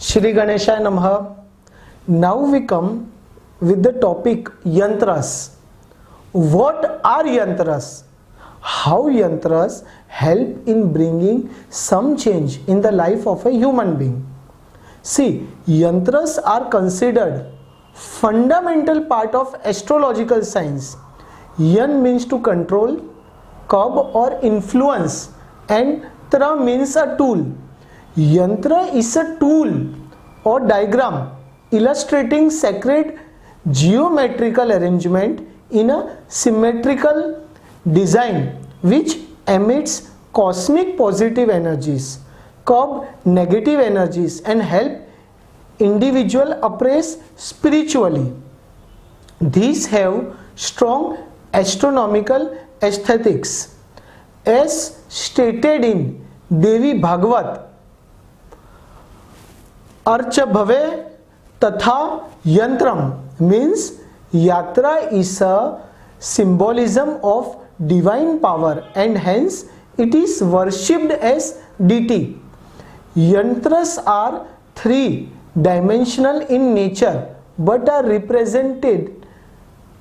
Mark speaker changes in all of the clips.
Speaker 1: Shri Ganeshaya Namaha. Now we come with the topic Yantras. What are Yantras? How Yantras help in bringing some change in the life of a human being? See, Yantras are considered fundamental part of astrological science. Yan means to control, curb or influence, and Tra means a tool. Yantra is a tool or diagram illustrating sacred geometrical arrangement in a symmetrical design which emits cosmic positive energies, curb negative energies, and help individual appraise spiritually. These have strong astronomical aesthetics. As stated in Devi Bhagavat, Archa Bhave Tatha Yantram means Yatra is a symbolism of divine power and hence it is worshipped as deity. Yantras are three-dimensional in nature but are represented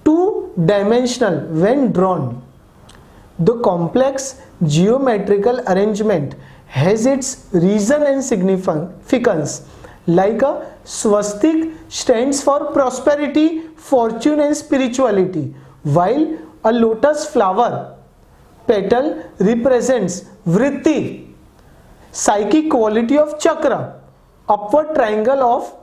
Speaker 1: two-dimensional when drawn. The complex geometrical arrangement has its reason and significance. Like a swastik stands for prosperity, fortune and spirituality, while a lotus flower petal represents vritti, psychic quality of chakra. Upward triangle of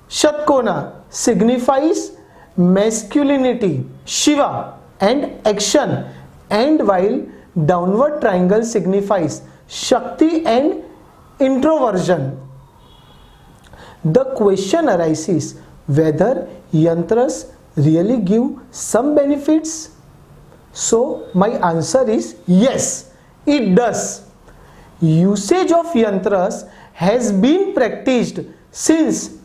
Speaker 1: Shatkona signifies masculinity, Shiva and action, and while downward triangle signifies Shakti and introversion. The question arises whether Yantras really give some benefits. So my answer is yes, it does. Usage of Yantras has been practiced since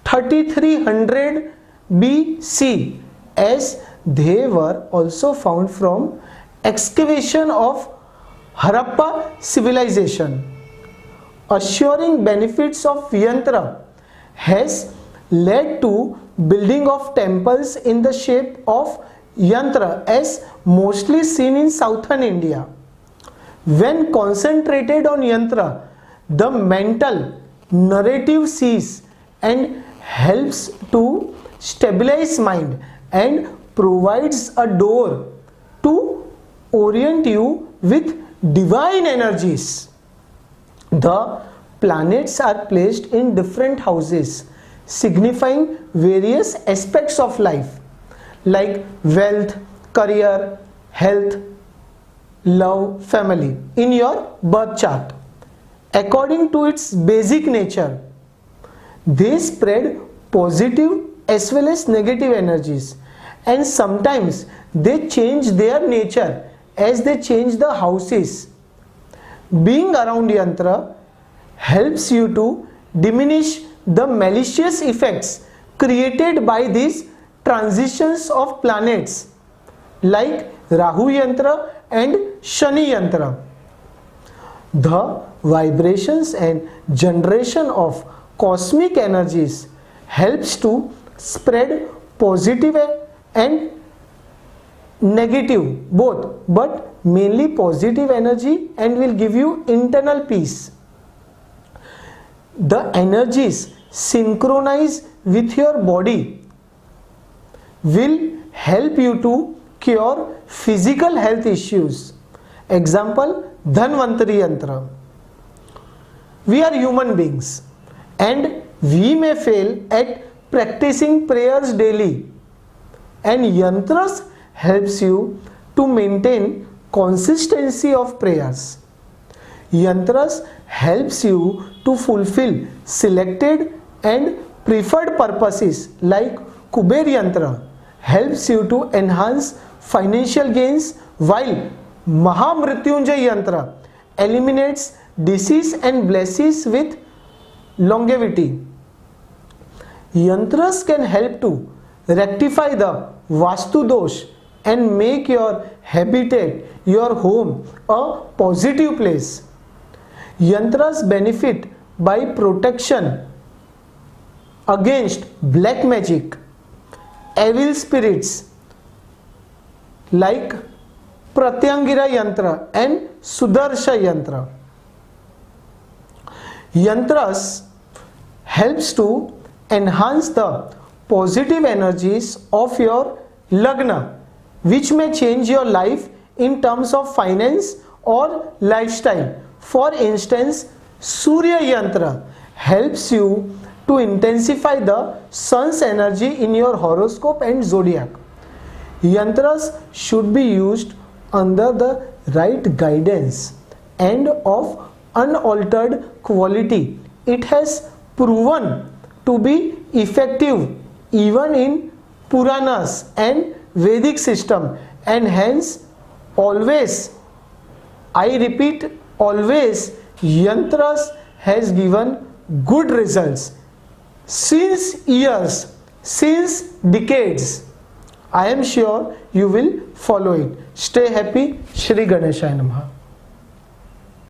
Speaker 1: 3300 BC as they were also found from excavation of Harappa civilization. Assuring benefits of Yantra has led to building of temples in the shape of yantra as mostly seen in southern India. When concentrated on yantra, the mental narrative ceases and helps to stabilize mind and provides a door to orient you with divine energies. The planets are placed in different houses signifying various aspects of life like wealth, career, health, love, family in your birth chart. According to its basic nature, they spread positive as well as negative energies, and sometimes they change their nature as they change the houses. Being around yantra helps you to diminish the malicious effects created by these transitions of planets like Rahu Yantra and Shani Yantra. The vibrations and generation of cosmic energies helps to spread positive and negative both, but mainly positive energy, and will give you internal peace. The energies synchronize with your body will help you to cure physical health issues. Example, Dhanvantari Yantra. We are human beings and we may fail at practicing prayers daily, and yantras helps you to maintain consistency of prayers. Yantras helps you to fulfill selected and preferred purposes like Kuber Yantra helps you to enhance financial gains, while Mahamrityunjay Yantra eliminates disease and blesses with longevity. Yantras can help to rectify the Vastu Dosh and make your habitat, your home, a positive place. Yantras benefit by protection against black magic, evil spirits like Pratyangira Yantra and Sudarsha Yantra. Yantras helps to enhance the positive energies of your Lagna, which may change your life in terms of finance or lifestyle. For instance, Surya Yantra helps you to intensify the sun's energy in your horoscope and zodiac. Yantras should be used under the right guidance and of unaltered quality. It has proven to be effective even in Puranas and Vedic system, and hence always, I repeat, always, Yantras has given good results since years, since decades. I am sure you will follow it. Stay happy. Shri Ganeshaya Namaha.